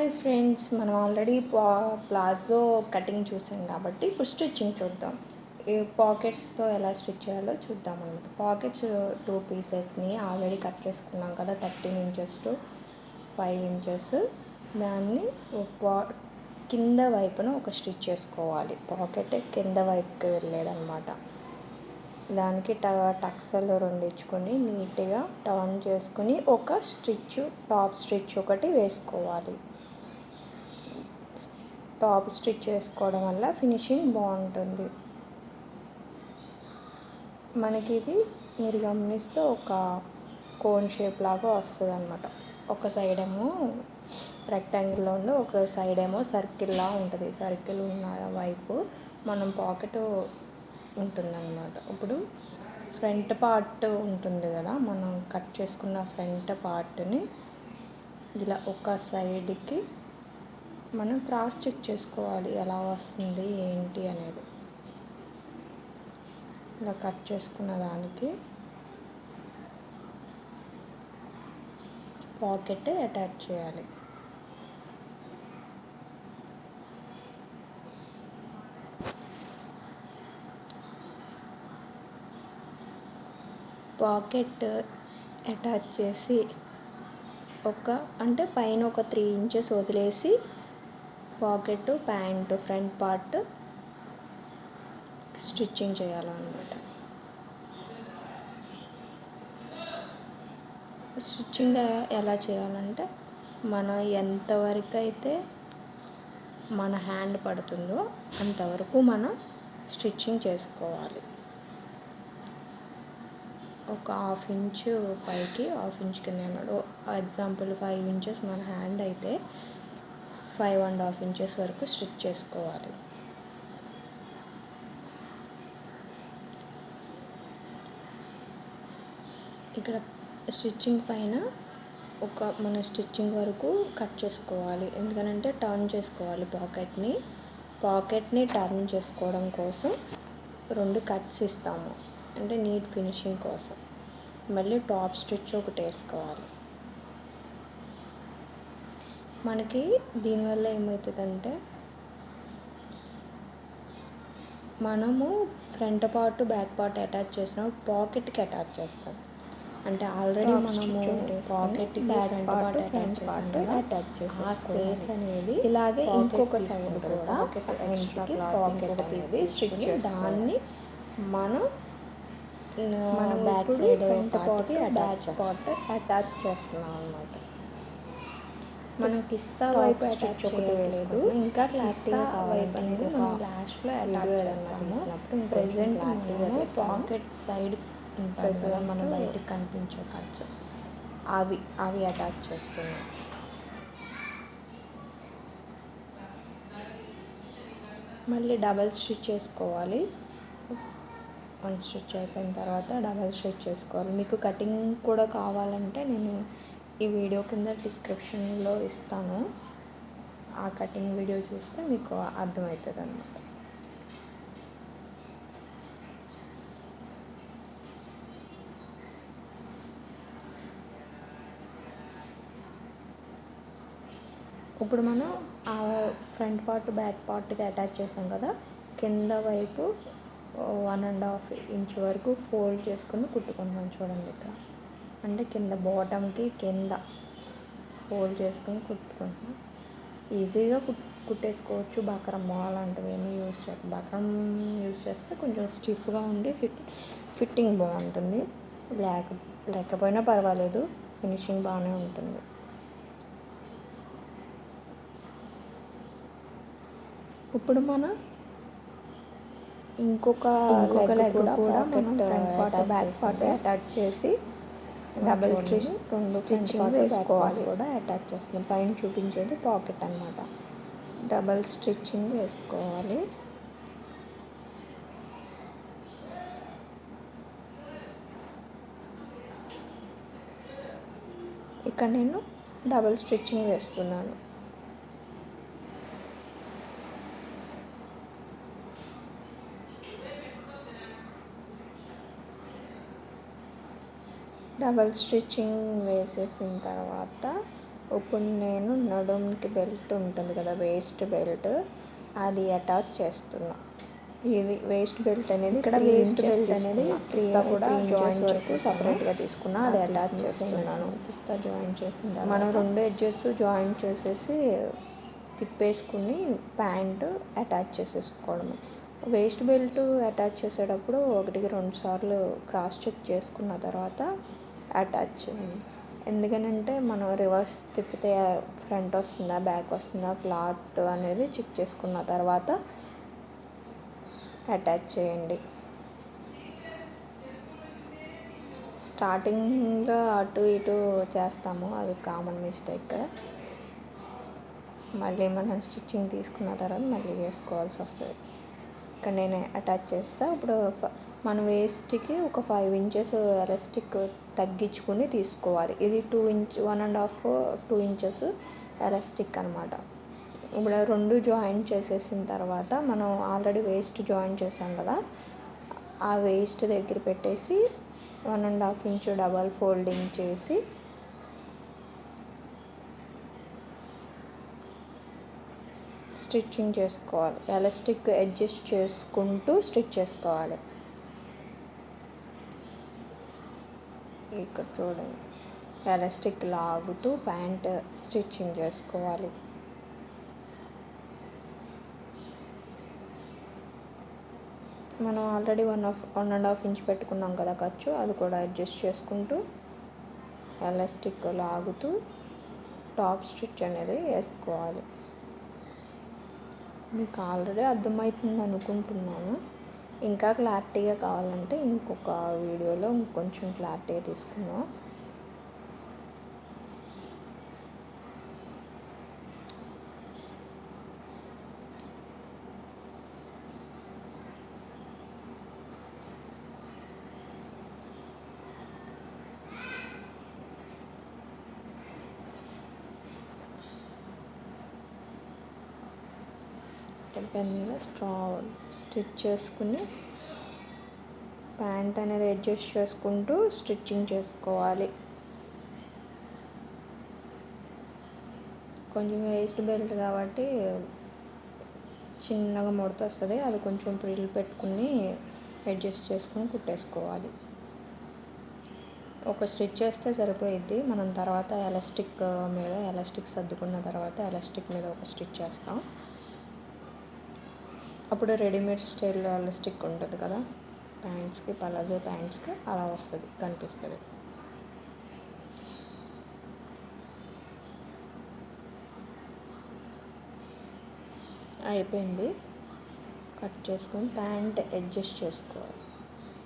Hi friends, మనం already palazzo cutting చూసాం కాబట్టి ఇప్పుడు స్టిచ్చింగ్ చూద్దాం. ఈ పాకెట్స్తో ఎలా స్టిచ్ చేయాలో చూద్దాం అనమాట. పాకెట్స్ 2 పీసెస్ని ఆల్రెడీ కట్ చేసుకున్నాం కదా, 13 ఇంచెస్ టు 5 ఇంచెస్. దాన్ని కింద వైపున ఒక స్టిచ్ చేసుకోవాలి. పాకెట్ కింద వైపుకి వెళ్ళేదన్నమాట. దానికి టక్స్లు 2 ఇచ్చుకొని నీట్గా టర్న్ చేసుకుని ఒక స్టిచ్, టాప్ స్టిచ్ ఒకటి వేసుకోవాలి. టాప్ స్టిచ్ వేసుకోవడం వల్ల ఫినిషింగ్ బాగుంటుంది. మనకి ఇది మీరు గమనిస్తే ఒక కోన్ షేప్ లాగా వస్తుంది అనమాట. ఒక సైడ్ ఏమో రెక్టాంగిల్లో ఉండి ఒక సైడ్ ఏమో సర్కిల్లా ఉంటుంది. సర్కిల్ ఉన్న వైపు మనం పాకెట్ ఉంటుందన్నమాట. ఇప్పుడు ఫ్రంట్ పార్ట్ ఉంటుంది కదా, మనం కట్ చేసుకున్న ఫ్రంట్ పార్ట్ని ఇలా ఒక సైడ్కి మనం క్రాస్ చెక్ చేసుకోవాలి, ఎలా వస్తుంది ఏంటి అనేది. ఇలా కట్ చేసుకున్న దానికి పాకెట్ అటాచ్ చేయాలి. పాకెట్ అటాచ్ చేసి అంటే పైన ఒక 3 ఇంచెస్ వదిలేసి pocket pant front part stitching చేయాలన్నమాట. స్టిచ్చింగ్ ఎలా చేయాలంటే, మనం ఎంతవరకు అయితే మన హ్యాండ్ పడుతుందో అంతవరకు మనం స్టిచ్చింగ్ చేసుకోవాలి. ఒక 1/2 ఇంచు పైకి 1/2 ఇంచ్ కింద అన్నాడు. ఎగ్జాంపుల్ 5 ఇంచెస్ మన హ్యాండ్ అయితే 5.5 ఇంచెస్ వరకు స్టిచ్ చేసుకోవాలి. ఇక్కడ స్టిచ్చింగ్ పైన మన స్టిచ్చింగ్ వరకు కట్ చేసుకోవాలి. ఎందుకనంటే టర్న్ చేసుకోవాలి పాకెట్ని టర్న్ చేసుకోవడం కోసం 2 కట్స్ ఇస్తాము, అంటే నీట్ ఫినిషింగ్ కోసం. మళ్ళీ టాప్ స్టిచ్ ఒకటి వేసుకోవాలి. మనకి దీనివల్ల ఏమవుతుందంటే, మనము front part back part attach చేసినప్పుడు పాకెట్కి అటాచ్ చేస్తాం. అంటే ఆల్రెడీ మనము పాకెట్కి ఫ్రంట్ పార్ట్ అటాచ్ చేసి ఆ స్పేస్ అనేది ఇలాగే ఇంకొక సైడ్ కూడా పాకెట్ తీసి స్టిచ్ దాన్ని మనం బ్యాక్ సైడ్ ఫ్రంట్ పార్ట్కి అటాచ్ చేస్తున్నాం అన్నమాట. మనం కిస్తా వైపు స్టిచ్ ఒకటి వేసుకుని ఇంకా క్లారిటీగా కావాలంటే మనం లాస్ట్లో అటాచ్ చేసినప్పుడు ప్రెజెంట్ మనము పాకెట్ సైడ్ ఉంటుంది కదా, మనం బయటికి కనిపించే కట్స్ అవి అటాచ్ చేస్తున్నాం. మళ్ళీ డబల్ స్టిచ్ చేసుకోవాలి. 1 స్టిచ్ అయిపోయిన తర్వాత డబల్ స్టిచ్ చేసుకోవాలి. మీకు కటింగ్ కూడా కావాలంటే నేను ఈ వీడియో కింద డిస్క్రిప్షన్లో ఇస్తాను. ఆ కటింగ్ వీడియో చూస్తే మీకు అర్థమవుతుంది అన్నమాట. ఇప్పుడు మనం ఆ ఫ్రంట్ పార్ట్ బ్యాక్ పార్ట్కి అటాచ్ చేసాం కదా, కింద వైపు 1.5 ఇంచ్ వరకు ఫోల్డ్ చేసుకొని కుట్టుకుంటున్నాం. చూడండి ఇక్కడ, అంటే కింద బాటమ్కి కింద ఫోల్డ్ చేసుకొని కుట్టుకుంటున్నాం. ఈజీగా కుట్టేసుకోవచ్చు. బక్రం అలాంటివి ఏమీ యూజ్ చేయకు. బక్రం యూజ్ చేస్తే కొంచెం స్టిఫ్గా ఉండి ఫిట్టింగ్ బాగుంటుంది. లేకపోయినా పర్వాలేదు, ఫినిషింగ్ బాగానే ఉంటుంది. ఇప్పుడు మనం ఇంకొక లెగ్ కూడా మనం front part back part attach చేసి డబల్ స్టిచ్ 2 స్టిచ్చింగ్ వేసుకోవాలి. కూడా అటాచ్ చేస్తుంది. పైన చూపించేది పాకెట్ అన్నమాట. డబల్ స్టిచ్చింగ్ వేసుకోవాలి. ఇక్కడ నేను డబల్ స్టిచ్చింగ్ వేస్తున్నాను. డబల్ స్టిచ్చింగ్ వేసేసిన తర్వాత ఇప్పుడు నేను నడుముకి బెల్ట్ ఉంటుంది కదా, వేస్ట్ బెల్ట్, అది అటాచ్ చేస్తున్నా. ఇది వేస్ట్ బెల్ట్ అనేది ఇక్కడ వేస్ట్ బెల్ట్ అనేది కిస్తా కూడా జాయింట్ వరకు సపరేట్గా తీసుకున్నా, అది అటాచ్ చేస్తున్నాను. కిస్తా జాయింట్ చేసిన తర్వాత మనం 2 ఎడ్జెస్ జాయింట్ చేసేసి తిప్పేసుకుని ప్యాంటు అటాచ్ చేసేసుకోవడమే. వేస్ట్ బెల్ట్ అటాచ్ చేసేటప్పుడు 1కి 2 సార్లు క్రాస్ చెక్ చేసుకున్న తర్వాత అటాచ్ చేయండి. ఎందుకనంటే మనం రివర్స్ తిప్పితే ఫ్రంట్ వస్తుందా బ్యాక్ వస్తుందా క్లాత్ అనేది చెక్ చేసుకున్న తర్వాత అటాచ్ చేయండి. స్టార్టింగ్లో అటు ఇటు చేస్తాము, అది కామన్ మిస్టేక్. మళ్ళీ మనం స్టిచ్చింగ్ తీసుకున్న తర్వాత మళ్ళీ వేసుకోవాల్సి వస్తుంది. ఇక్కడ నేను అటాచ్ చేస్తా. ఇప్పుడు మన వేస్ట్కి ఒక 5 ఇంచెస్ ఎలాస్టిక్ తగ్గించుకొని తీసుకోవాలి. ఇది 1.5 2 ఇంచెస్ ఎలాస్టిక్ అనమాట. ఇప్పుడు 2 జాయింట్ చేసేసిన తర్వాత మనం ఆల్రెడీ వేస్ట్ జాయింట్ చేసాం కదా, ఆ వేస్ట్ దగ్గర పెట్టేసి 1.5 ఇంచు డబల్ ఫోల్డింగ్ చేసి స్టిచ్చింగ్ చేసుకోవాలి. ఎలాస్టిక్ అడ్జస్ట్ చేసుకుంటూ స్టిచ్ చేసుకోవాలి. ఇక్కడ చూడండి, ఎలాస్టిక్ లాగుతూ ప్యాంట్ స్టిచ్చింగ్ చేసుకోవాలి. మనం ఆల్రెడీ 1.5 ఇంచ్ పెట్టుకున్నాం కదా ఖర్చు, అది కూడా అడ్జస్ట్ చేసుకుంటూ ఎలాస్టిక్ లాగుతూ టాప్ స్టిచ్ అనేది వేసుకోవాలి. మీకు ఆల్రెడీ అర్థమవుతుంది అనుకుంటున్నాను. ఇంకా క్లారిటీగా కావాలంటే ఇంకొక వీడియోలో ఇంకొంచెం క్లారిటీగా తీసుకుందాం. అయిపోయింది. స్టిచ్ చేసుకుని ప్యాంట్ అనేది అడ్జస్ట్ చేసుకుంటూ స్టిచ్చింగ్ చేసుకోవాలి. కొంచెం వేస్ట్ బెల్ట్ కాబట్టి చిన్నగా ముడత వస్తుంది, అది కొంచెం ప్రిల్ పెట్టుకుని అడ్జస్ట్ చేసుకుని కుట్టేసుకోవాలి. ఒక స్టిచ్ చేస్తే సరిపోయిద్ది. మనం తర్వాత ఎలాస్టిక్ సర్దుకున్న తర్వాత ఎలాస్టిక్ మీద ఒక స్టిచ్ చేస్తాం. అప్పుడు రెడీమేడ్ స్టైల్ ఎలాస్టిక్ ఉంటుంది కదా ప్యాంట్స్కి, పలాజో ప్యాంట్స్కి, అలా వస్తుంది, కనిపిస్తుంది. అయిపోయింది. కట్ చేసుకొని ప్యాంట్ అడ్జస్ట్ చేసుకోవాలి.